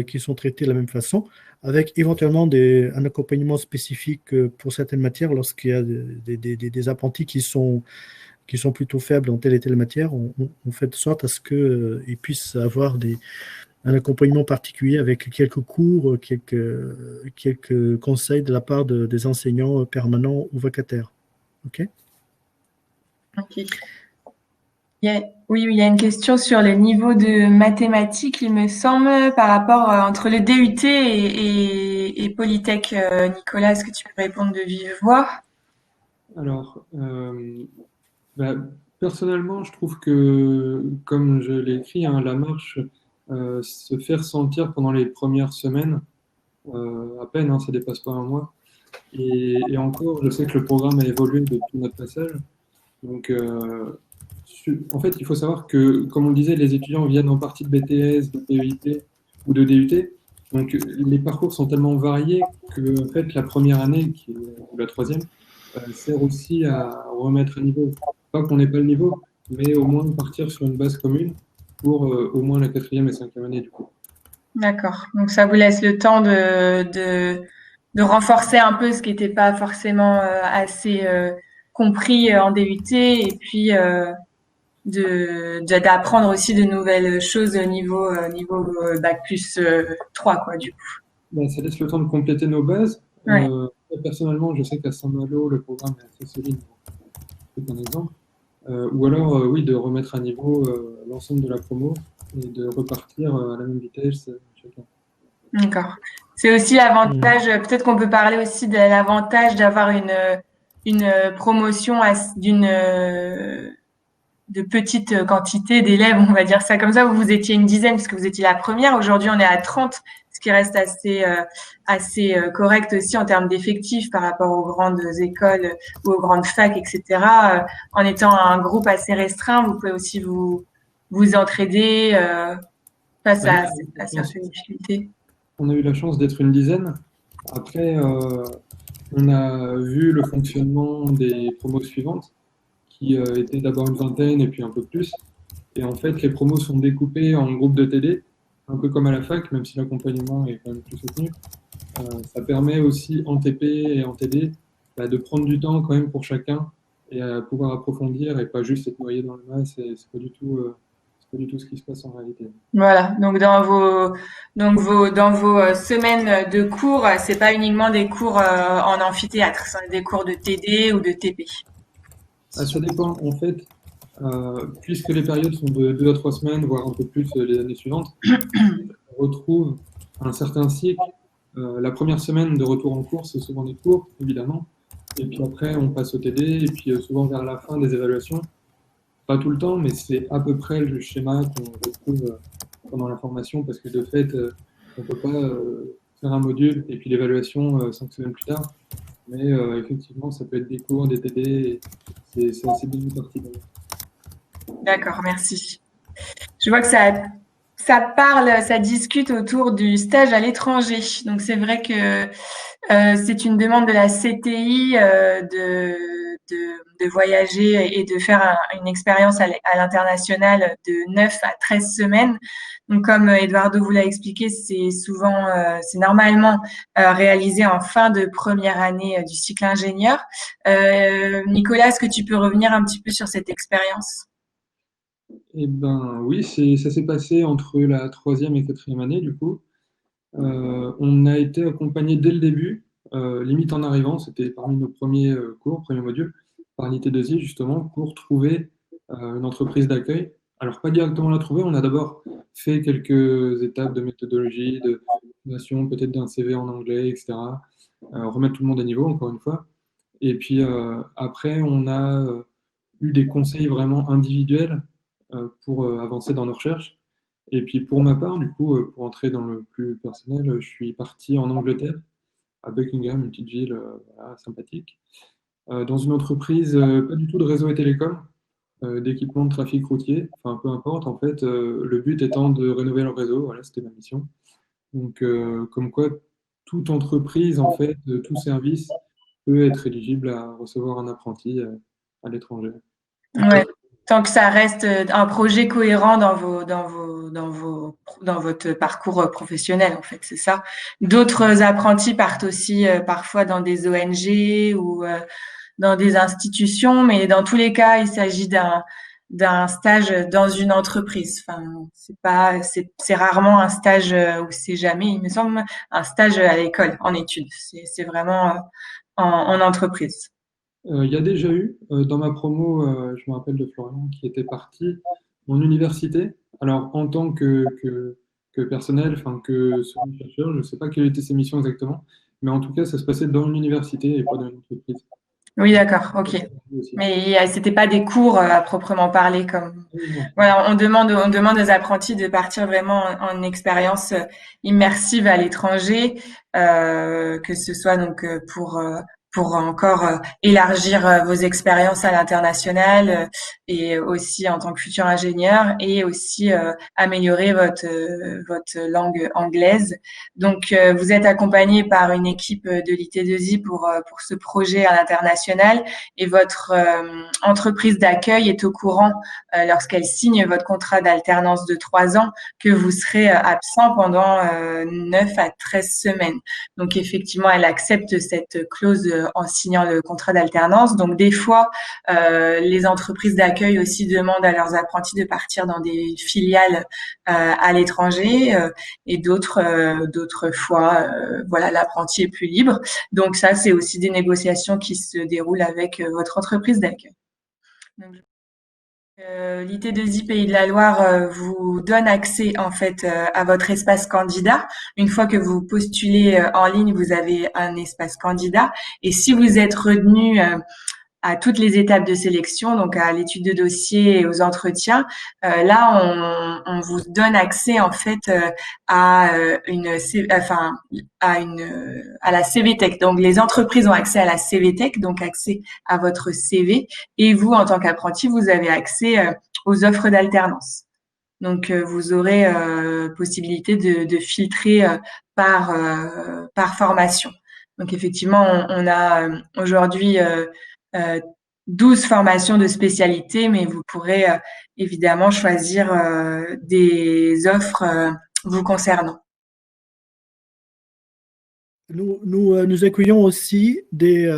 qui sont traités de la même façon, avec éventuellement un accompagnement spécifique pour certaines matières lorsqu'il y a des apprentis qui sont plutôt faibles dans telle et telle matière. On fait de sorte à ce qu'ils puissent avoir un accompagnement particulier avec quelques cours, quelques conseils de la part des enseignants permanents ou vacataires. OK? Ok. Oui, il y a une question sur le niveau de mathématiques, il me semble, par rapport entre le DUT et Polytech. Nicolas, est-ce que tu peux répondre de vive voix? Alors, personnellement, je trouve que, comme je l'ai écrit, hein, la marche se fait ressentir pendant les premières semaines, à peine, hein, ça dépasse pas un mois. Et encore, je sais que le programme a évolué depuis notre passage. Donc, en fait, il faut savoir que, comme on le disait, les étudiants viennent en partie de BTS, de PEIT ou de DUT. Donc, les parcours sont tellement variés que, en fait, la première année, ou la troisième, sert aussi à remettre à niveau. Pas qu'on n'ait pas le niveau, mais au moins partir sur une base commune pour au moins la quatrième et cinquième année, du coup. D'accord. Donc, ça vous laisse le temps de renforcer un peu ce qui n'était pas forcément assez compris en DUT et puis d'apprendre aussi de nouvelles choses au niveau bac plus 3, quoi, du coup. Ça laisse le temps de compléter nos bases. Ouais. Personnellement, je sais qu'à Saint-Malo, le programme est assez solide. C'est un exemple. Ou alors, oui, de remettre à niveau l'ensemble de la promo et de repartir à la même vitesse chacun. D'accord. C'est aussi l'avantage, peut-être qu'on peut parler aussi de l'avantage d'avoir une promotion de petite quantité d'élèves, on va dire ça comme ça, où vous étiez une dizaine parce que vous étiez la première. Aujourd'hui, on est à 30, ce qui reste assez correct aussi en termes d'effectifs par rapport aux grandes écoles ou aux grandes facs, etc. En étant un groupe assez restreint, vous pouvez aussi vous entraider face à certaines difficultés. On a eu la chance d'être une dizaine. Après, on a vu le fonctionnement des promos suivantes, qui étaient d'abord une vingtaine et puis un peu plus. Et en fait, les promos sont découpés en groupes de TD, un peu comme à la fac, même si l'accompagnement est quand même plus soutenu. Ça permet aussi en TP et en TD de prendre du temps quand même pour chacun et à pouvoir approfondir et pas juste être noyé dans le masse. C'est pas du tout ce qui se passe en réalité. Voilà. Donc dans vos semaines de cours, c'est pas uniquement des cours en amphithéâtre, c'est des cours de TD ou de TP. Ça dépend. En fait, puisque les périodes sont de 2 à 3 semaines, voire un peu plus les années suivantes, on retrouve un certain cycle. La première semaine de retour en cours, c'est souvent des cours, évidemment. Et puis après, on passe au TD, et puis souvent vers la fin des évaluations. Pas tout le temps, mais c'est à peu près le schéma qu'on retrouve pendant la formation, parce que de fait, on ne peut pas faire un module et puis l'évaluation 5 semaines plus tard. Mais effectivement, ça peut être des cours, des TD, c'est assez bien parti. D'accord, merci. Je vois que ça discute autour du stage à l'étranger. Donc c'est vrai que c'est une demande de la CTI de voyager et de faire une expérience à l'international de 9 à 13 semaines. Donc, comme Eduardo vous l'a expliqué, c'est normalement réalisé en fin de première année du cycle ingénieur. Nicolas, est-ce que tu peux revenir un petit peu sur cette expérience? Eh ben oui, ça s'est passé entre la troisième et quatrième année, du coup. On a été accompagné dès le début, limite en arrivant, c'était parmi nos premiers cours, premiers modules, par l'IT2I justement, pour trouver une entreprise d'accueil. Alors pas directement la trouver, on a d'abord fait quelques étapes de méthodologie, de formation, peut-être d'un CV en anglais, etc. Remettre tout le monde à niveau, encore une fois. Et puis après, on a eu des conseils vraiment individuels pour avancer dans nos recherches. Et puis pour ma part, du coup, pour entrer dans le plus personnel, je suis parti en Angleterre, à Buckingham, une petite ville voilà, sympathique, dans une entreprise pas du tout de réseau et télécom, d'équipement de trafic routier, enfin peu importe, en fait, le but étant de rénover le réseau, voilà, c'était ma mission. Donc comme quoi, toute entreprise, en fait, tout service peut être éligible à recevoir un apprenti à l'étranger. Ouais. Tant que ça reste un projet cohérent dans votre parcours professionnel, en fait, c'est ça. D'autres apprentis partent aussi parfois dans des ONG ou dans des institutions, mais dans tous les cas, il s'agit d'un stage dans une entreprise. Enfin, c'est rarement un stage ou c'est jamais, il me semble, un stage à l'école, en études. C'est vraiment en entreprise. Il y a déjà eu, dans ma promo, je me rappelle de Florian qui était parti en université. Alors, en tant que personnel, enfin que chercheur, je ne sais pas quelles étaient ses missions exactement, mais en tout cas, ça se passait dans une université et pas dans une entreprise. Oui, d'accord, ok. Aussi. Mais c'était pas des cours à proprement parler comme. Oui, non. Voilà, on demande aux apprentis de partir vraiment en expérience immersive à l'étranger, que ce soit donc pour encore élargir vos expériences à l'international et aussi en tant que futur ingénieur et aussi améliorer votre langue anglaise. Donc vous êtes accompagné par une équipe de l'IT2I pour ce projet à l'international et votre entreprise d'accueil est au courant lorsqu'elle signe votre contrat d'alternance de 3 ans que vous serez absent pendant 9 à 13 semaines. Donc effectivement, elle accepte cette clause en signant le contrat d'alternance. Donc des fois, les entreprises d'accueil aussi demandent à leurs apprentis de partir dans des filiales à l'étranger et d'autres fois, voilà, l'apprenti est plus libre. Donc ça, c'est aussi des négociations qui se déroulent avec votre entreprise d'accueil. L'IT2I Pays de la Loire vous donne accès en fait à votre espace candidat. Une fois que vous postulez en ligne, vous avez un espace candidat. Et si vous êtes retenu à toutes les étapes de sélection, donc à l'étude de dossier et aux entretiens, là on vous donne accès en fait à la CVTech. Donc les entreprises ont accès à la CVTech, donc accès à votre CV, et vous en tant qu'apprenti, vous avez accès aux offres d'alternance. Donc vous aurez possibilité de filtrer par formation. Donc effectivement, on a aujourd'hui 12 formations de spécialité, mais vous pourrez évidemment choisir des offres vous concernant. Nous accueillons aussi des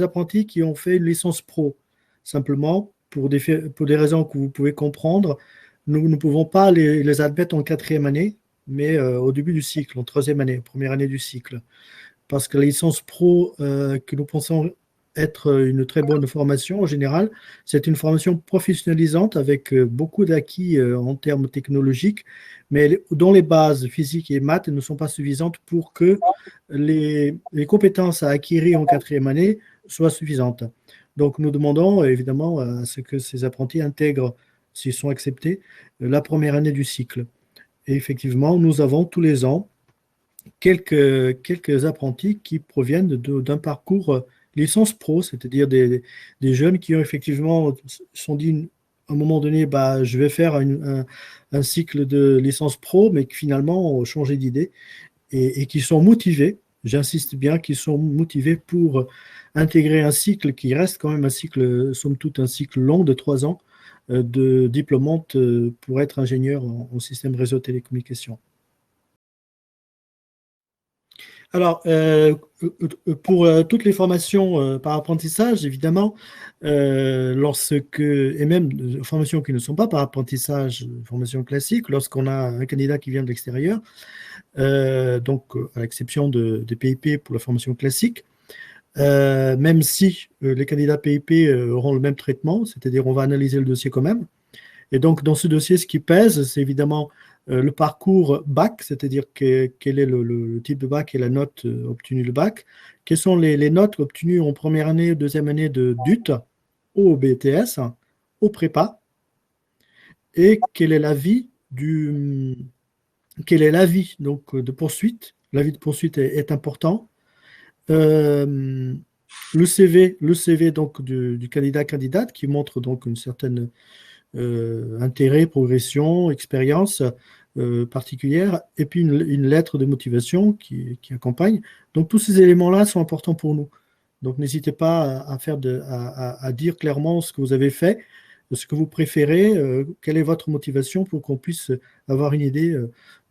apprentis qui ont fait une licence pro. Simplement, pour des raisons que vous pouvez comprendre, nous ne pouvons pas les admettre en quatrième année, mais au début du cycle, en troisième année, première année du cycle. Parce que la licence pro que nous pensons être une très bonne formation en général, c'est une formation professionnalisante avec beaucoup d'acquis en termes technologiques, mais dont les bases physiques et maths ne sont pas suffisantes pour que les compétences à acquérir en quatrième année soient suffisantes. Donc nous demandons évidemment à ce que ces apprentis intègrent, s'ils sont acceptés, la première année du cycle. Et effectivement, nous avons tous les ans quelques apprentis qui proviennent d'un parcours licence pro, c'est-à-dire des jeunes qui ont effectivement sont dit à un moment donné, bah, je vais faire un cycle de licence pro, mais qui finalement ont changé d'idée et qui sont motivés j'insiste bien, qui sont motivés pour intégrer un cycle qui reste quand même un cycle, somme toute, un cycle long de 3 ans de diplômante pour être ingénieur en système réseau de télécommunications. Alors, pour toutes les formations par apprentissage, évidemment, et même formations qui ne sont pas par apprentissage, formations classiques, lorsqu'on a un candidat qui vient de l'extérieur, donc à l'exception des PIP pour la formation classique, même si les candidats PIP auront le même traitement, c'est-à-dire on va analyser le dossier quand même. Et donc, dans ce dossier, ce qui pèse, c'est évidemment le parcours bac, c'est-à-dire quel est le type de bac et la note obtenue le bac, quelles sont les notes obtenues en première année, deuxième année de DUT, au BTS, au prépa, et quel est l'avis donc de poursuite. L'avis de poursuite est important. Le CV donc du candidat-candidate qui montre donc une certaine intérêt, progression, expérience particulière, et puis une lettre de motivation qui accompagne. Donc tous ces éléments-là sont importants pour nous. Donc n'hésitez pas à dire clairement ce que vous avez fait, ce que vous préférez, quelle est votre motivation pour qu'on puisse avoir une idée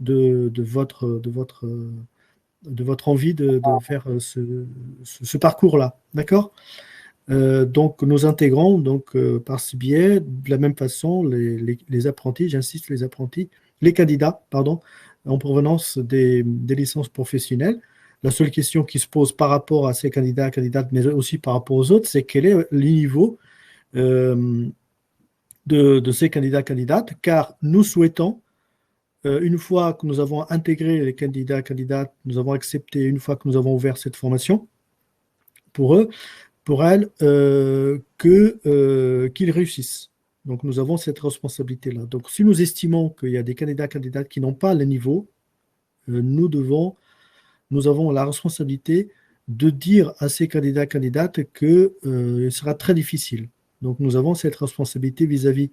de votre envie de faire ce parcours-là. D'accord ? Donc, nous intégrons donc, par ce biais, de la même façon, les apprentis, j'insiste, les candidats, pardon, en provenance des licences professionnelles. La seule question qui se pose par rapport à ces candidats, candidates, mais aussi par rapport aux autres, c'est quel est le niveau de ces candidats, candidates, car nous souhaitons, une fois que nous avons intégré les candidats, candidates, nous avons accepté, une fois que nous avons ouvert cette formation, pour eux, pour elles, qu'ils réussissent. Donc, nous avons cette responsabilité-là. Donc, si nous estimons qu'il y a des candidats, candidates qui n'ont pas le niveau, nous avons la responsabilité de dire à ces candidats, candidates qu'il sera très difficile. Donc, nous avons cette responsabilité vis-à-vis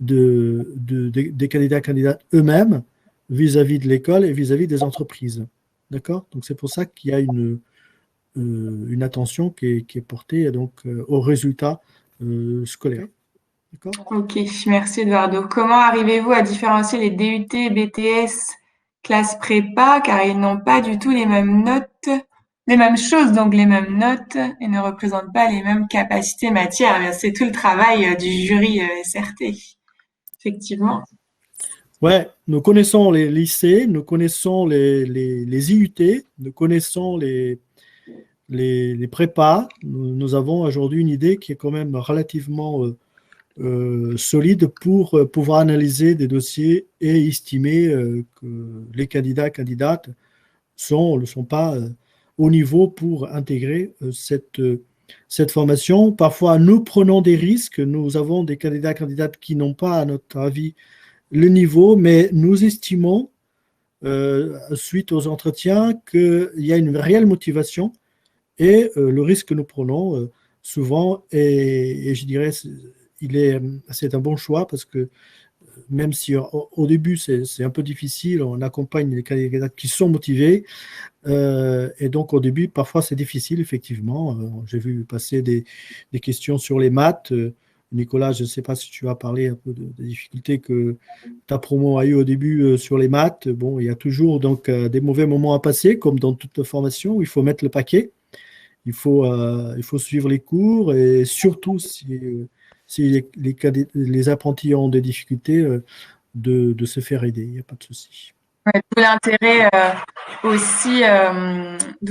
des candidats, candidates eux-mêmes, vis-à-vis de l'école et vis-à-vis des entreprises. D'accord ? Donc, c'est pour ça qu'il y a une attention qui est portée donc, aux résultats scolaires. D'accord ? Ok, merci Eduardo. Comment arrivez-vous à différencier les DUT, BTS, classe prépa, car ils n'ont pas du tout les mêmes notes, les mêmes choses, donc les mêmes notes, et ne représentent pas les mêmes capacités matières. Eh bien, c'est tout le travail du jury SRT, effectivement. Ouais, nous connaissons les lycées, nous connaissons les IUT, nous connaissons les prépas. Nous avons aujourd'hui une idée qui est quand même relativement solide pour pouvoir analyser des dossiers et estimer que les candidats, candidates ne sont pas au niveau pour intégrer cette formation. Parfois, nous prenons des risques. Nous avons des candidats, candidates qui n'ont pas, à notre avis, le niveau, mais nous estimons, suite aux entretiens, qu'il y a une réelle motivation et le risque que nous prenons souvent, et je dirais, c'est un bon choix parce que même si au début c'est un peu difficile, on accompagne les candidats qui sont motivés, et donc au début parfois c'est difficile effectivement. J'ai vu passer des questions sur les maths. Nicolas, je ne sais pas si tu as parlé un peu des difficultés que ta promo a eu au début sur les maths. Bon, il y a toujours donc des mauvais moments à passer, comme dans toute formation où il faut mettre le paquet. Il faut suivre les cours, et surtout si les apprentis ont des difficultés, de se faire aider. Il n'y a pas de souci. Ouais, d'où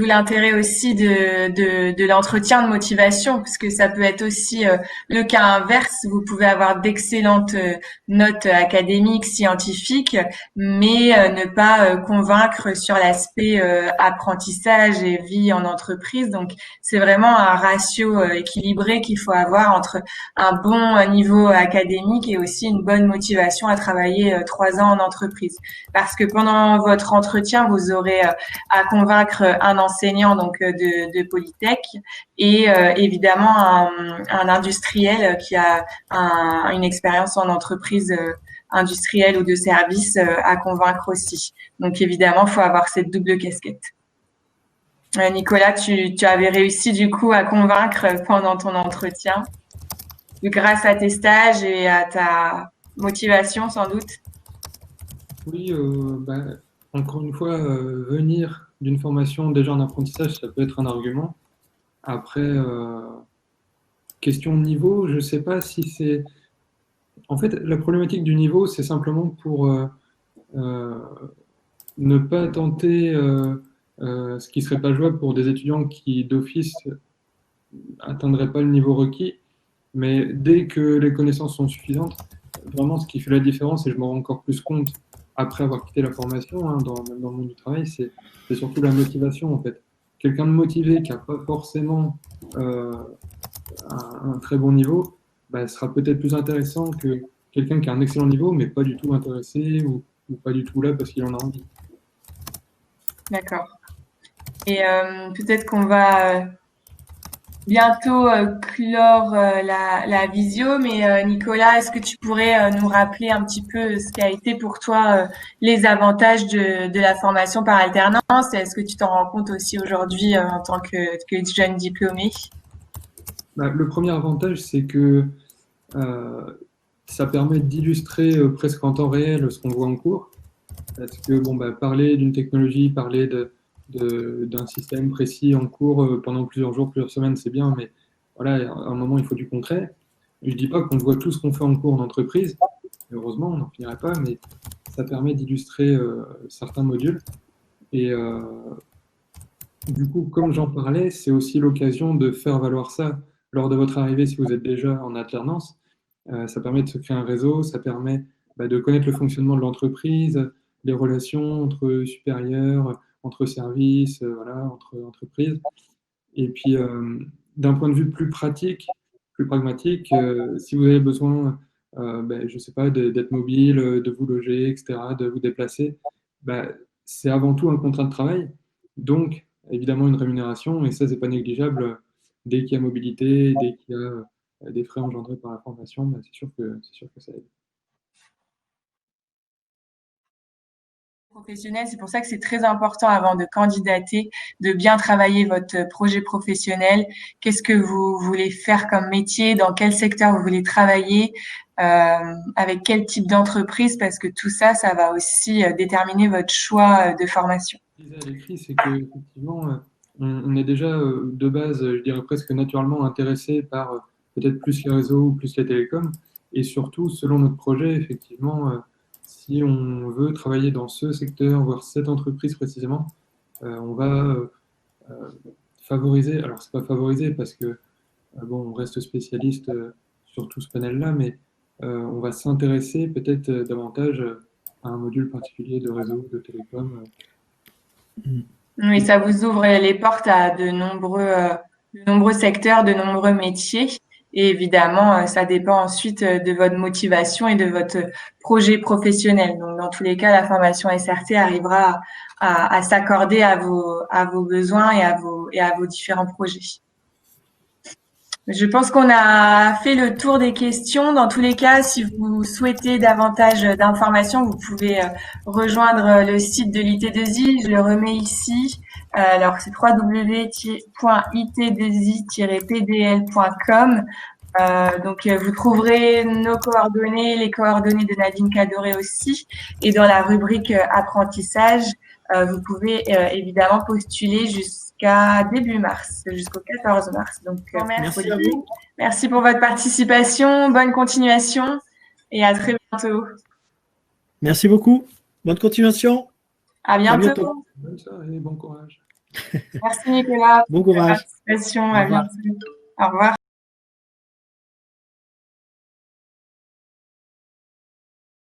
l'intérêt aussi de l'entretien de motivation, parce que ça peut être aussi le cas inverse. Vous pouvez avoir d'excellentes notes académiques, scientifiques, mais ne pas convaincre sur l'aspect apprentissage et vie en entreprise. Donc, c'est vraiment un ratio équilibré qu'il faut avoir entre un bon niveau académique et aussi une bonne motivation à travailler 3 ans en entreprise. Parce que pendant votre entretien, vous aurez à convaincre un enseignant donc de Polytech et évidemment un industriel qui a une expérience en entreprise industrielle ou de service à convaincre aussi. Donc évidemment, il faut avoir cette double casquette. Nicolas, tu avais réussi du coup à convaincre pendant ton entretien, grâce à tes stages et à ta motivation sans doute. Oui, encore une fois, venir d'une formation déjà en apprentissage, ça peut être un argument. Après, question de niveau, je ne sais pas si c'est... En fait, la problématique du niveau, c'est simplement pour euh, ne pas tenter ce qui serait pas jouable pour des étudiants qui, d'office, atteindraient pas le niveau requis. Mais dès que les connaissances sont suffisantes, vraiment, ce qui fait la différence, et je m'en rends encore plus compte après avoir quitté la formation, hein, même dans le monde du travail, c'est surtout la motivation, en fait. Quelqu'un de motivé qui n'a pas forcément euh, un très bon niveau, bah, sera peut-être plus intéressant que quelqu'un qui a un excellent niveau, mais pas du tout intéressé ou pas du tout là parce qu'il en a envie. D'accord. Et peut-être qu'on va bientôt clore la visio, mais Nicolas, est-ce que tu pourrais nous rappeler un petit peu ce qu'a été pour toi les avantages de la formation par alternance? Est-ce que tu t'en rends compte aussi aujourd'hui en tant que jeune diplômé? Bah, le premier avantage, c'est que euh, ça permet d'illustrer presque en temps réel ce qu'on voit en cours. Parce que bon, bah, parler d'une technologie, parler d'un système précis en cours pendant plusieurs jours, plusieurs semaines, c'est bien, mais voilà, à un moment, il faut du concret. Je ne dis pas qu'on voit tout ce qu'on fait en cours en entreprise, heureusement, on n'en finirait pas, mais ça permet d'illustrer certains modules. Et du coup, comme j'en parlais, c'est aussi l'occasion de faire valoir ça lors de votre arrivée si vous êtes déjà en alternance. Ça permet de se créer un réseau, ça permet de connaître le fonctionnement de l'entreprise, les relations entre supérieurs, entre services, voilà, entre entreprises. Et puis, d'un point de vue plus pratique, plus pragmatique, si vous avez besoin, je ne sais pas, d'être mobile, de vous loger, etc., de vous déplacer, c'est avant tout un contrat de travail. Donc, évidemment, une rémunération, et ça, c'est pas négligeable. Dès qu'il y a mobilité, dès qu'il y a des frais engendrés par la formation, c'est sûr que ça aide. Professionnel, c'est pour ça que c'est très important avant de candidater, de bien travailler votre projet professionnel. Qu'est-ce que vous voulez faire comme métier, dans quel secteur vous voulez travailler, avec quel type d'entreprise, parce que tout ça, ça va aussi déterminer votre choix de formation. Ce que je disais à l'écrit, c'est qu'effectivement, on est déjà de base, je dirais presque naturellement intéressé par peut-être plus les réseaux ou plus les télécoms. Et surtout, selon notre projet, effectivement, si on veut travailler dans ce secteur, voire cette entreprise précisément, on va euh, favoriser, alors c'est pas favoriser parce que bon, on reste spécialiste sur tout ce panel-là, mais on va s'intéresser peut-être davantage à un module particulier de réseau, de télécom. Oui, ça vous ouvre les portes à de nombreux secteurs, de nombreux métiers. Et évidemment, ça dépend ensuite de votre motivation et de votre projet professionnel. Donc, dans tous les cas, la formation SRT arrivera à s'accorder à vos besoins et à vos différents projets. Je pense qu'on a fait le tour des questions. Dans tous les cas, si vous souhaitez davantage d'informations, vous pouvez rejoindre le site de l'IT2I. Je le remets ici. Alors, c'est www.it2i-pdl.com. Donc, vous trouverez nos coordonnées, les coordonnées de Nadine Cadoré aussi. Et dans la rubrique apprentissage, vous pouvez évidemment postuler jusqu'à début mars, jusqu'au 14 mars. Donc, Merci à vous. Merci pour votre participation. Bonne continuation et à très bientôt. Merci beaucoup. Bonne continuation. À À bientôt. bientôt. Bonne soirée, bon courage. Merci Nicolas Bon pour votre courage. participation. Au À revoir. bientôt. Au revoir.